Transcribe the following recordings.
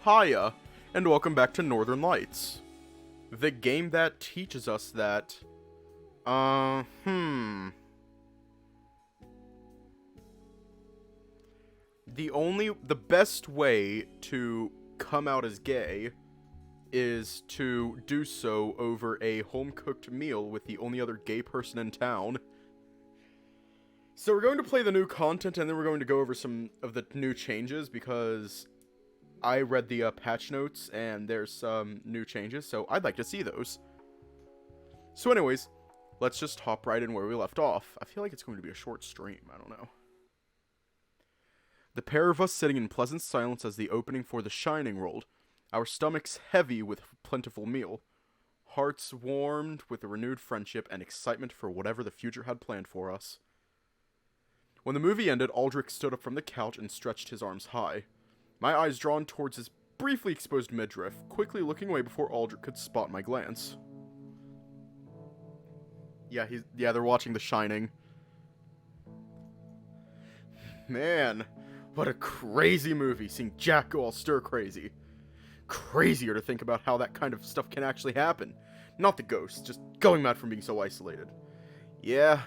Hiya, and welcome back to Northern Lights. The game that teaches us that, the best way to come out as gay is to do so over a home-cooked meal with the only other gay person in town. So we're going to play the new content, and then we're going to go over some of the new changes, because I read the patch notes, and there's some new changes, so I'd like to see those. So anyways, let's just hop right in where we left off. I feel like it's going to be a short stream, I don't know. The pair of us sitting in pleasant silence as the opening for The Shining rolled, our stomachs heavy with plentiful meal, hearts warmed with a renewed friendship and excitement for whatever the future had planned for us. When the movie ended, Aldrich stood up from the couch and stretched his arms high. My eyes drawn towards his briefly exposed midriff, quickly looking away before Aldrich could spot my glance. Yeah, they're watching The Shining. Man, what a crazy movie, seeing Jack go all stir-crazy. Crazier to think about how that kind of stuff can actually happen. Not the ghost, just going mad from being so isolated. Yeah,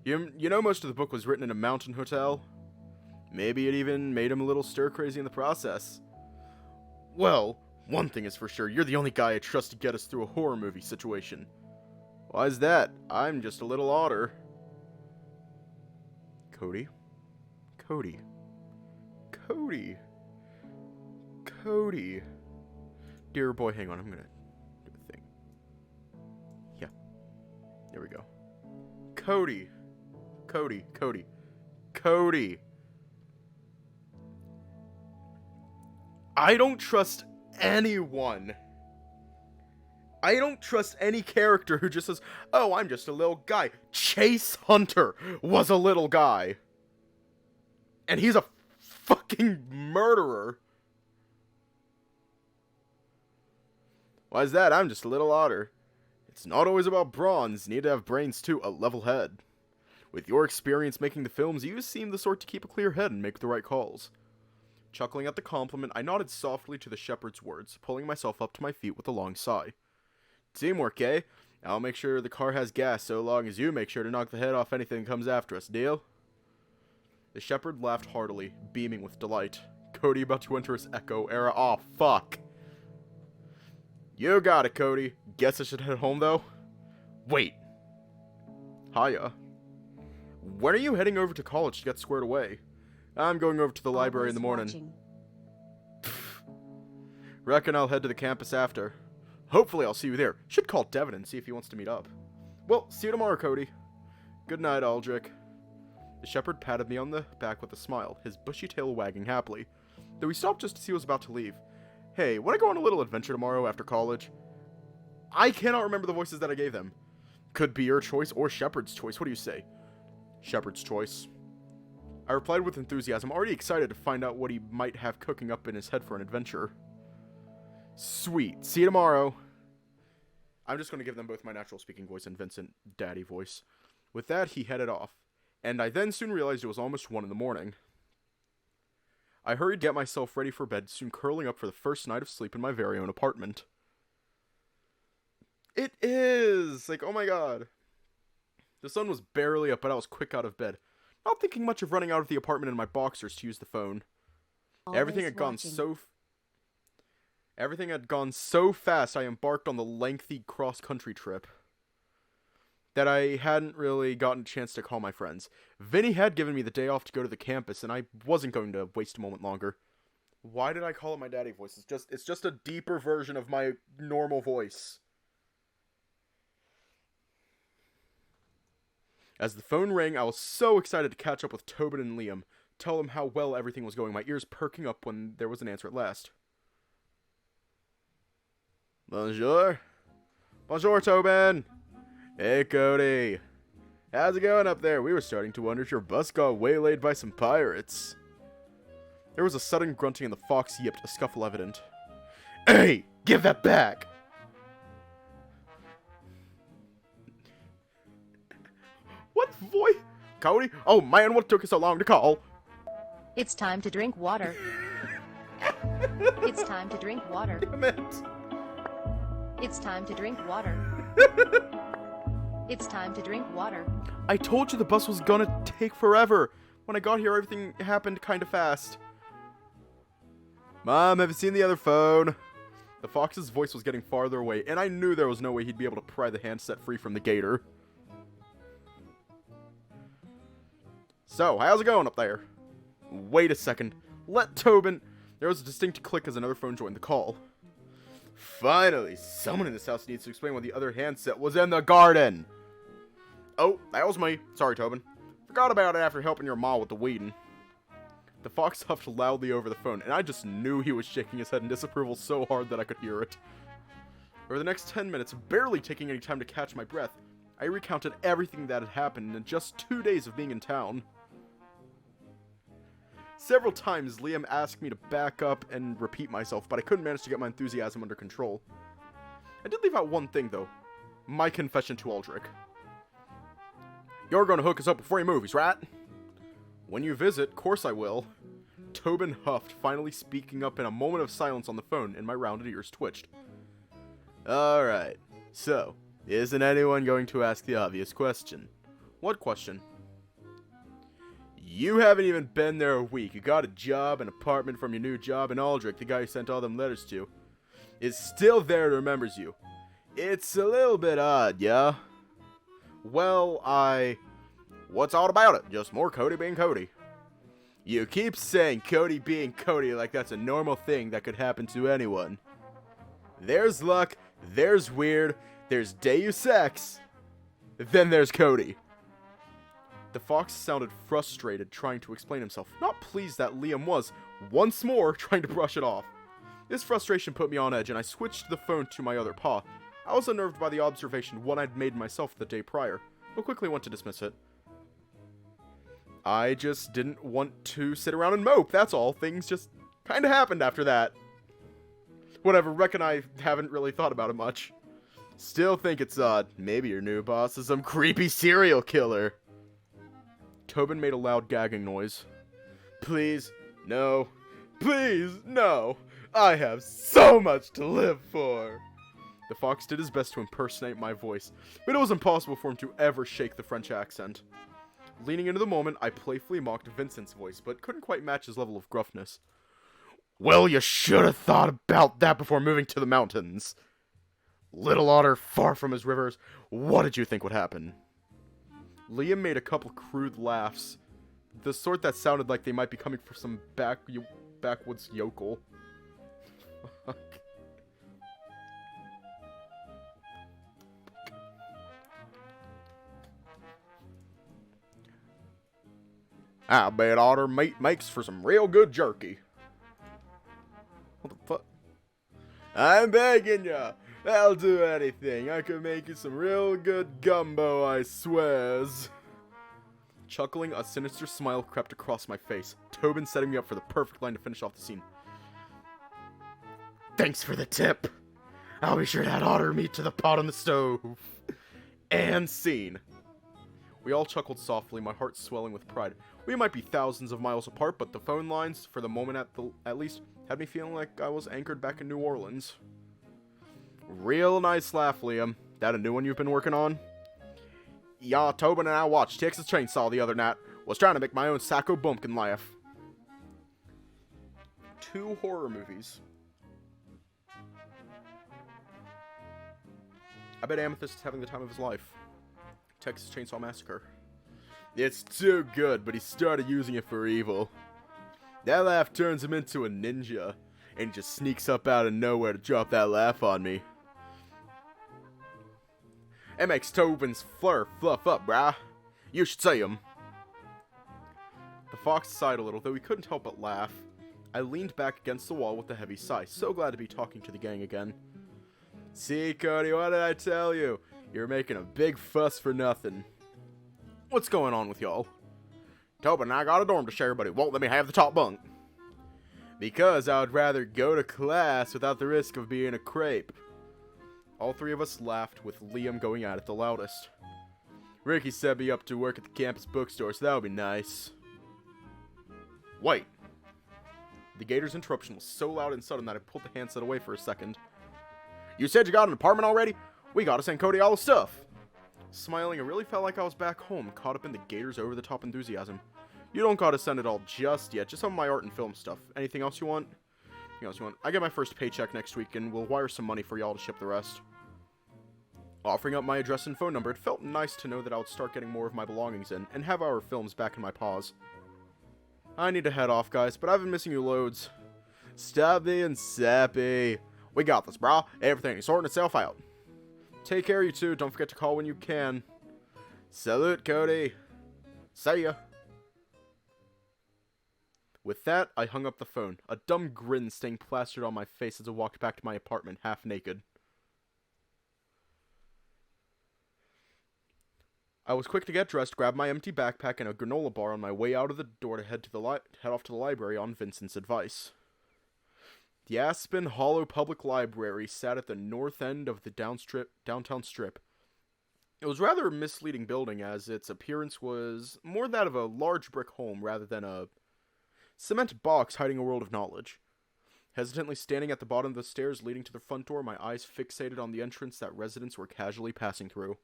you know most of the book was written in a mountain hotel? Maybe it even made him a little stir-crazy in the process. Well, one thing is for sure, you're the only guy I trust to get us through a horror movie situation. Why is that? I'm just a little odder. Cody? Cody. Cody. Cody. Dear boy, hang on, I'm gonna do a thing. Yeah. There we go. Cody. Cody. Cody. Cody. I don't trust anyone. I don't trust any character who just says, oh, I'm just a little guy. Chase Hunter was a little guy. And he's a fucking murderer. Why is that? I'm just a little otter. It's not always about bronze. Need to have brains too. A level head. With your experience making the films, you seem the sort to keep a clear head and make the right calls. Chuckling at the compliment, I nodded softly to the shepherd's words, pulling myself up to my feet with a long sigh. Teamwork, eh? I'll make sure the car has gas so long as you make sure to knock the head off anything that comes after us, deal? The shepherd laughed heartily, beaming with delight. Cody about to enter his Echo era. Aw, fuck. You got it, Cody. Guess I should head home, though? Wait. Hiya. When are you heading over to college to get squared away? I'm going over to the library in the morning. Reckon I'll head to the campus after. Hopefully I'll see you there. Should call Devin and see if he wants to meet up. Well, see you tomorrow, Cody. Good night, Aldrich. The shepherd patted me on the back with a smile, his bushy tail wagging happily, though he stopped just as he was about to leave. Hey, wanna go on a little adventure tomorrow after college? I cannot remember the voices that I gave them. Could be your choice or Shepherd's choice. What do you say? Shepherd's choice. I replied with enthusiasm, already excited to find out what he might have cooking up in his head for an adventure. Sweet. See you tomorrow. I'm just going to give them both my natural speaking voice and Vincent daddy voice. With that, he headed off, and I then soon realized it was almost 1 in the morning. I hurried to get myself ready for bed, soon curling up for the first night of sleep in my very own apartment. It is! Like, oh my god. The sun was barely up, but I was quick out of bed. Not thinking much of running out of the apartment in my boxers to use the phone. Everything had gone so fast I embarked on the lengthy cross-country trip that I hadn't really gotten a chance to call my friends. Vinny had given me the day off to go to the campus, and I wasn't going to waste a moment longer. Why did I call it my daddy voice? It's just a deeper version of my normal voice. As the phone rang, I was so excited to catch up with Tobin and Liam, tell them how well everything was going, my ears perking up when there was an answer at last. Bonjour. Bonjour, Tobin. Hey, Cody. How's it going up there? We were starting to wonder if your bus got waylaid by some pirates. There was a sudden grunting and the fox yipped, a scuffle evident. Hey, give that back! What voice? Cody? Oh man, what took you so long to call? It's time to drink water. It's time to drink water. Damn it. It's time to drink water. It's time to drink water. I told you the bus was gonna take forever. When I got here, everything happened kind of fast. Mom, have you seen the other phone? The fox's voice was getting farther away, and I knew there was no way he'd be able to pry the handset free from the gator. So, how's it going up there? Wait a second. Let Tobin... There was a distinct click as another phone joined the call. Finally, someone in this house needs to explain why the other handset was in the garden. Oh, that was me. Sorry, Tobin. Forgot about it after helping your mom with the weeding. The fox huffed loudly over the phone, and I just knew he was shaking his head in disapproval so hard that I could hear it. Over the next 10 minutes, barely taking any time to catch my breath, I recounted everything that had happened in just 2 days of being in town. Several times, Liam asked me to back up and repeat myself, but I couldn't manage to get my enthusiasm under control. I did leave out one thing, though. My confession to Aldrich. You're gonna hook us up with free movies, right? When you visit, course I will. Tobin huffed, finally speaking up in a moment of silence on the phone, and my rounded ears twitched. Alright, so, isn't anyone going to ask the obvious question? What question? You haven't even been there a week. You got a job, an apartment from your new job, and Aldrich, the guy you sent all them letters to, is still there and remembers you. It's a little bit odd, yeah? Well, what's all about it? Just more Cody being Cody. You keep saying Cody being Cody like that's a normal thing that could happen to anyone. There's luck, there's weird, there's Deus Ex, then there's Cody. The fox sounded frustrated, trying to explain himself, not pleased that Liam was, once more, trying to brush it off. This frustration put me on edge, and I switched the phone to my other paw. I was unnerved by the observation one I'd made myself the day prior, but quickly went to dismiss it. I just didn't want to sit around and mope, that's all. Things just kinda happened after that. Whatever, reckon I haven't really thought about it much. Still think it's odd. Maybe your new boss is some creepy serial killer. Tobin made a loud gagging noise. Please, no. Please, no. I have so much to live for. The fox did his best to impersonate my voice, but it was impossible for him to ever shake the French accent. Leaning into the moment, I playfully mocked Vincent's voice, but couldn't quite match his level of gruffness. Well, you should have thought about that before moving to the mountains. Little otter far from his rivers, what did you think would happen? Liam made a couple crude laughs, the sort that sounded like they might be coming from some backwoods yokel. I bet otter meat makes for some real good jerky. What the fuck? I'm begging ya. I'll do anything. I could make you some real good gumbo, I swears. Chuckling, a sinister smile crept across my face. Tobin setting me up for the perfect line to finish off the scene. Thanks for the tip. I'll be sure to add otter meat to the pot on the stove. And scene. We all chuckled softly, my heart swelling with pride. We might be thousands of miles apart, but the phone lines, for the moment at least, had me feeling like I was anchored back in New Orleans. Real nice laugh, Liam. That a new one you've been working on? Yeah, Tobin and I watched Texas Chainsaw the other night. Was trying to make my own Sacco Bumpkin laugh. 2 horror movies. I bet Amethyst is having the time of his life. Texas Chainsaw Massacre. It's too good, but he started using it for evil. That laugh turns him into a ninja, and he just sneaks up out of nowhere to drop that laugh on me. It makes Tobin's fur fluff up, brah. You should see him. The fox sighed a little, though he couldn't help but laugh. I leaned back against the wall with a heavy sigh, so glad to be talking to the gang again. See, Cody, what did I tell you? You're making a big fuss for nothing. What's going on with y'all? Tobin and I got a dorm to share, but he won't let me have the top bunk. Because I would rather go to class without the risk of being a crepe. All 3 of us laughed, with Liam going at it the loudest. Ricky set me up to work at the campus bookstore, so that would be nice. Wait. The gator's interruption was so loud and sudden that I pulled the handset away for a second. You said you got an apartment already? We gotta send Cody all the stuff. Smiling, it really felt like I was back home, caught up in the gator's over-the-top enthusiasm. You don't gotta send it all just yet, just some of my art and film stuff. Anything else you want? Anything else you want? I get my first paycheck next week, and we'll wire some money for y'all to ship the rest. Offering up my address and phone number, it felt nice to know that I would start getting more of my belongings in, and have our films back in my paws. I need to head off, guys, but I've been missing you loads. Stop being sappy. We got this, brah. Everything is sorting itself out. Take care, you two. Don't forget to call when you can. Salute, Cody. See ya. With that, I hung up the phone, a dumb grin staying plastered on my face as I walked back to my apartment, half naked. I was quick to get dressed, grab my empty backpack and a granola bar on my way out of the door to head off to the library on Vincent's advice. The Aspen Hollow Public Library sat at the north end of the downtown strip. It was rather a misleading building, as its appearance was more that of a large brick home rather than a cement box hiding a world of knowledge. Hesitantly standing at the bottom of the stairs leading to the front door, my eyes fixated on the entrance that residents were casually passing through.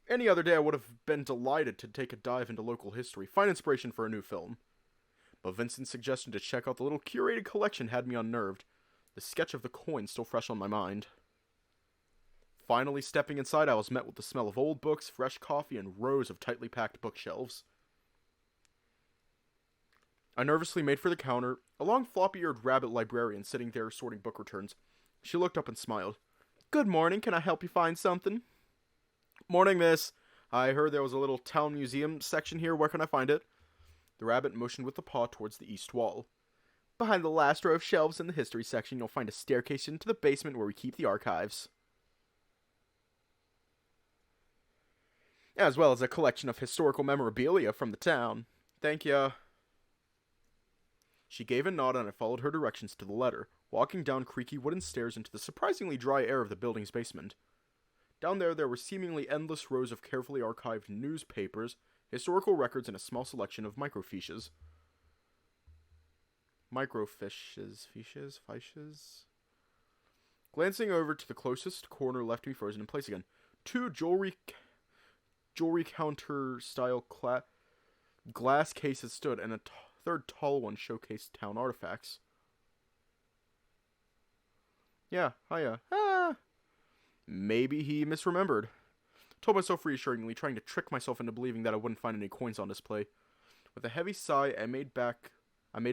Any other day I would have been delighted to take a dive into local history, find inspiration for a new film. But Vincent's suggestion to check out the little curated collection had me unnerved, the sketch of the coin still fresh on my mind. Finally stepping inside, I was met with the smell of old books, fresh coffee, and rows of tightly packed bookshelves. I nervously made for the counter, a long floppy-eared rabbit librarian sitting there sorting book returns. She looked up and smiled. "Good morning, can I help you find something?" "Morning, miss. I heard there was a little town museum section here. Where can I find it?" The rabbit motioned with the paw towards the east wall. "Behind the last row of shelves in the history section, you'll find a staircase into the basement where we keep the archives. As well as a collection of historical memorabilia from the town." "Thank ya." She gave a nod and I followed her directions to the letter, walking down creaky wooden stairs into the surprisingly dry air of the building's basement. Down there were seemingly endless rows of carefully archived newspapers, historical records, and a small selection of microfiches. Fiches? Glancing over to the closest corner left me frozen in place again. Two jewelry counter-style glass cases stood, and a third tall one showcased town artifacts. "Yeah, hiya." Maybe he misremembered. Told myself reassuringly, trying to trick myself into believing that I wouldn't find any coins on display. With a heavy sigh, I made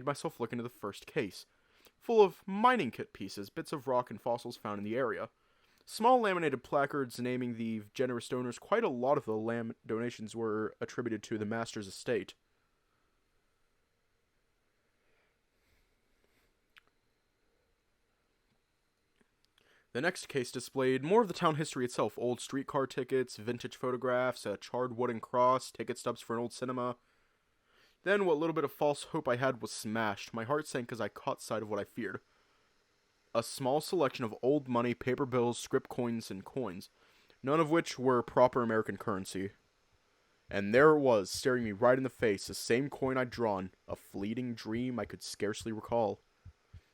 myself look into the first case, full of mining kit pieces, bits of rock, and fossils found in the area. Small laminated placards naming the generous donors. Quite a lot of the donations were attributed to the master's estate. The next case displayed more of the town history itself: old streetcar tickets, vintage photographs, a charred wooden cross, ticket stubs for an old cinema. Then what little bit of false hope I had was smashed. My heart sank as I caught sight of what I feared. A small selection of old money, paper bills, script coins, and coins, none of which were proper American currency. And there it was, staring me right in the face, the same coin I'd drawn, a fleeting dream I could scarcely recall.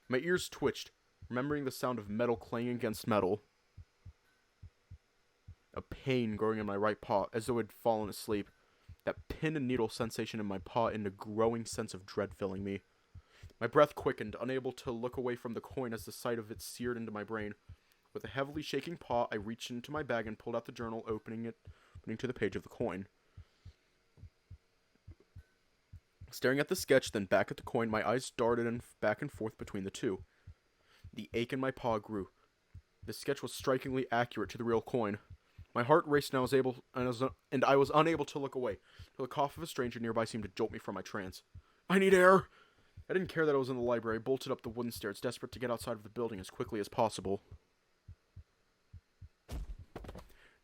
My ears twitched, remembering the sound of metal clanging against metal. A pain growing in my right paw, as though I'd fallen asleep. That pin and needle sensation in my paw and a growing sense of dread filling me. My breath quickened, unable to look away from the coin as the sight of it seared into my brain. With a heavily shaking paw, I reached into my bag and pulled out the journal, opening to the page of the coin. Staring at the sketch, then back at the coin, my eyes darted back and forth between the two. The ache in my paw grew. The sketch was strikingly accurate to the real coin. My heart raced and I was unable to look away, till the cough of a stranger nearby seemed to jolt me from my trance. "I need air!" I didn't care that I was in the library. I bolted up the wooden stairs, desperate to get outside of the building as quickly as possible.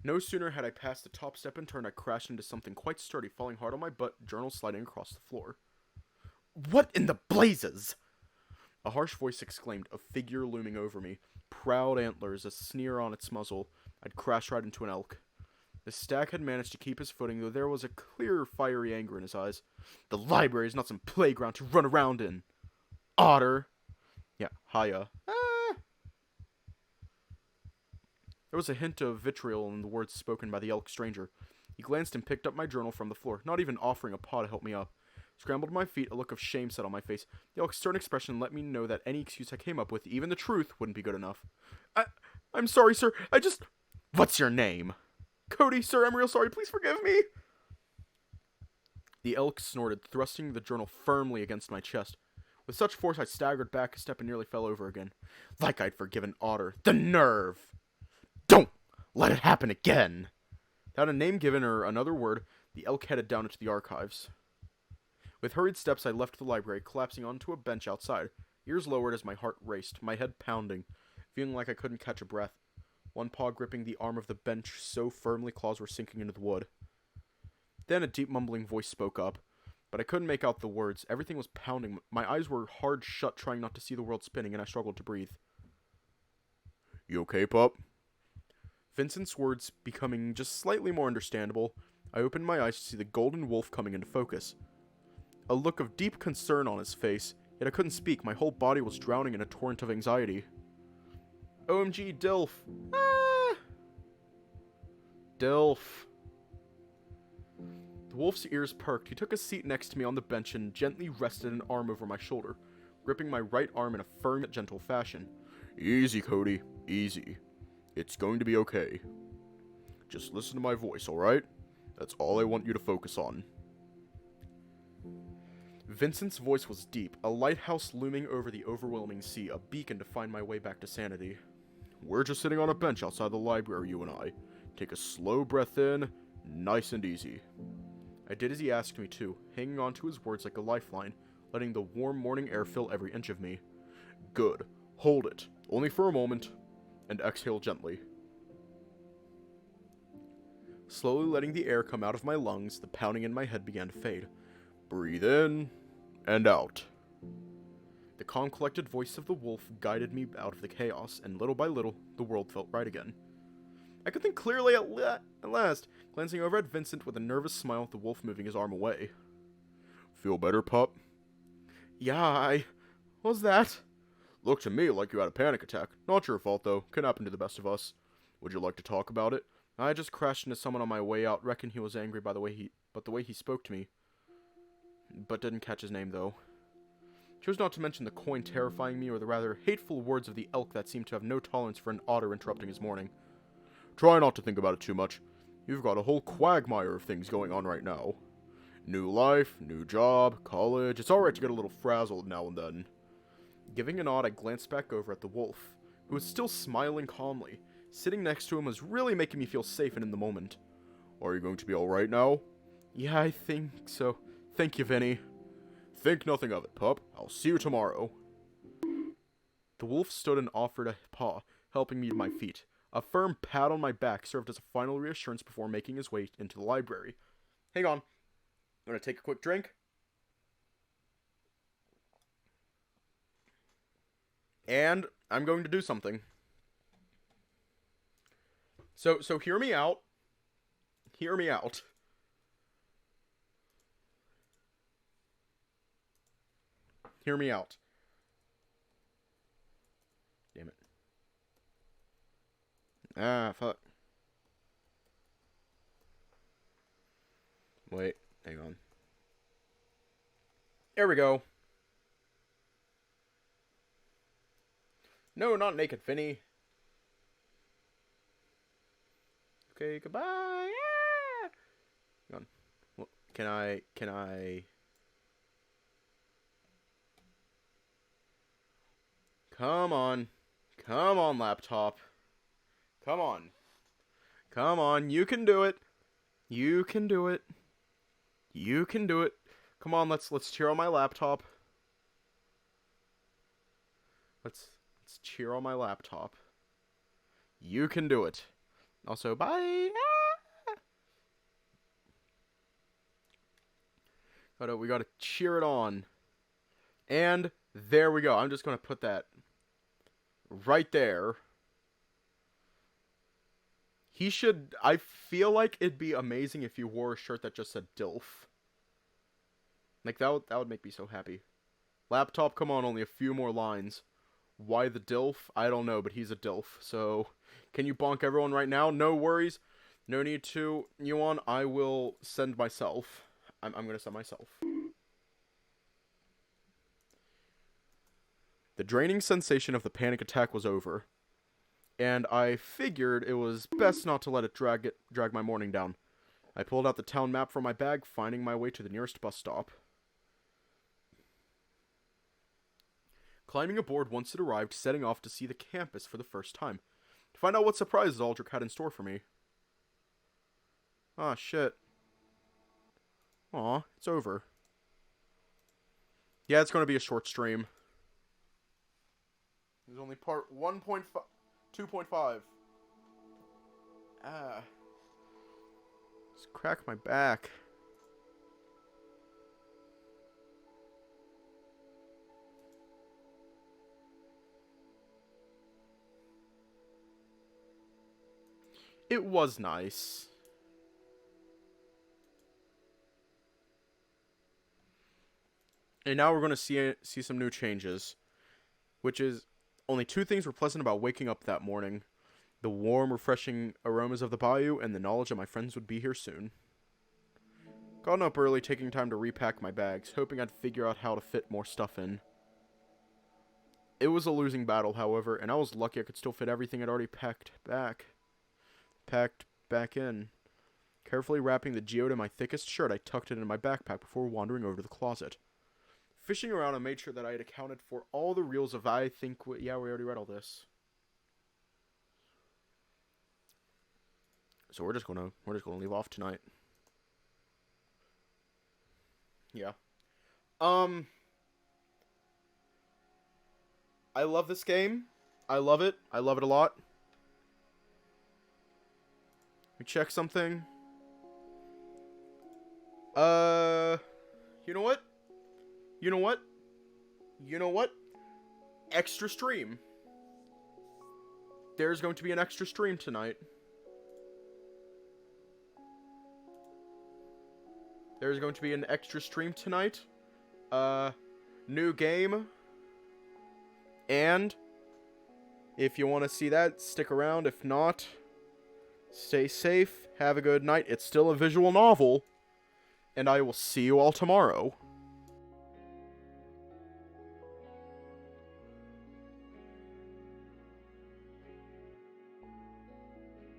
No sooner had I passed the top step and turned, I crashed into something quite sturdy, falling hard on my butt, journal sliding across the floor. "What in the blazes?" A harsh voice exclaimed, a figure looming over me. Proud antlers, a sneer on its muzzle. I'd crashed right into an elk. The stag had managed to keep his footing, though there was a clear, fiery anger in his eyes. "The library is not some playground to run around in." otter. Yeah, hiya. Ah. There was a hint of vitriol in the words spoken by the elk stranger. He glanced and picked up my journal from the floor, not even offering a paw to help me up. Scrambled to my feet, a look of shame set on my face. The elk's stern expression let me know that any excuse I came up with, even the truth, wouldn't be good enough. I'm sorry, sir. What's your name? Cody, sir, I'm real sorry. Please forgive me. The elk snorted, thrusting the journal firmly against my chest. With such force, I staggered back a step and nearly fell over again. Like I'd forgiven Otter. The nerve! Don't let it happen again! Without a name given or another word, the elk headed down into the archives. With hurried steps, I left the library, collapsing onto a bench outside, ears lowered as my heart raced, my head pounding, feeling like I couldn't catch a breath. One paw gripping the arm of the bench so firmly claws were sinking into the wood. Then a deep mumbling voice spoke up, but I couldn't make out the words. Everything was pounding. My eyes were hard shut, trying not to see the world spinning, and I struggled to breathe. You okay, pup? Vincent's words becoming just slightly more understandable, I opened my eyes to see the golden wolf coming into focus. A look of deep concern on his face, yet I couldn't speak. My whole body was drowning in a torrent of anxiety. OMG, Dilf. Ah! Dilf. The wolf's ears perked. He took a seat next to me on the bench and gently rested an arm over my shoulder, gripping my right arm in a firm yet gentle fashion. Easy, Cody. Easy. It's going to be okay. Just listen to my voice, alright? That's all I want you to focus on. Vincent's voice was deep, a lighthouse looming over the overwhelming sea, a beacon to find my way back to sanity. We're just sitting on a bench outside the library, you and I. Take a slow breath in, nice and easy. I did as he asked me to, hanging on to his words like a lifeline, letting the warm morning air fill every inch of me. Good. Hold it. Only for a moment. And exhale gently. Slowly letting the air come out of my lungs, the pounding in my head began to fade. Breathe in and out. The calm, collected voice of the wolf guided me out of the chaos, and little by little, the world felt right again. I could think clearly at last, glancing over at Vincent with a nervous smile, the wolf moving his arm away. Feel better, pup? Yeah, what was that? Looked to me like you had a panic attack. Not your fault, though. Can happen to the best of us. Would you like to talk about it? I just crashed into someone on my way out. Reckon he was angry by the way he spoke to me. But didn't catch his name, though. Chose not to mention the coin terrifying me or the rather hateful words of the elk that seemed to have no tolerance for an otter interrupting his morning. Try not to think about it too much. You've got a whole quagmire of things going on right now. New life, new job, college. It's alright to get a little frazzled now and then. Giving a nod, I glanced back over at the wolf, who was still smiling calmly. Sitting next to him was really making me feel safe and in the moment. Are you going to be alright now? Yeah, I think so. Thank you, Vinny. Think nothing of it, pup. I'll see you tomorrow. The wolf stood and offered a paw, helping me to my feet. A firm pat on my back served as a final reassurance before making his way into the library. Hang on. I'm going to take a quick drink. And I'm going to do something. So hear me out. Hear me out. Hear me out. Damn it. Ah, fuck. Wait, hang on. There we go. No, not naked, Finny. Okay, goodbye. Ah! Hang on. Well, can I... Come on. Come on, laptop. Come on. Come on, you can do it. You can do it. You can do it. Come on, let's cheer on my laptop. Let's cheer on my laptop. You can do it. Also, bye. Ah! We gotta cheer it on. And there we go. I'm just gonna put that right there. I feel like it'd be amazing if you wore a shirt that just said DILF. Like, that would make me so happy. Laptop, come on, only a few more lines. Why the DILF? I don't know, but he's a DILF. So, can you bonk everyone right now? No worries. No need to. Yuan, I will send myself. I'm gonna send myself. The draining sensation of the panic attack was over, and I figured it was best not to let it drag my morning down. I pulled out the town map from my bag, finding my way to the nearest bus stop. Climbing aboard once it arrived, setting off to see the campus for the first time, to find out what surprises Aldrich had in store for me. Ah, shit. Aw, it's over. Yeah, it's going to be a short stream. There's only part 1.5, 2.5. Ah. Just crack my back. It was nice. And now we're going to see some new changes, which is only two things were pleasant about waking up that morning: the warm, refreshing aromas of the bayou and the knowledge that my friends would be here soon. Gotten up early, taking time to repack my bags, hoping I'd figure out how to fit more stuff in. It was a losing battle, however, and I was lucky I could still fit everything I'd already packed back in. Carefully wrapping the geode in my thickest shirt, I tucked it in my backpack before wandering over to the closet. Fishing around, I made sure that I had accounted for all the reels of yeah, we already read all this. So we're just gonna leave off tonight. Yeah. I love this game. I love it. I love it a lot. Let me check something. You know what? You know what? You know what? Extra stream. There's going to be an extra stream tonight. There's going to be an extra stream tonight. New game. And if you want to see that, stick around. If not, stay safe. Have a good night. It's still a visual novel. And I will see you all tomorrow.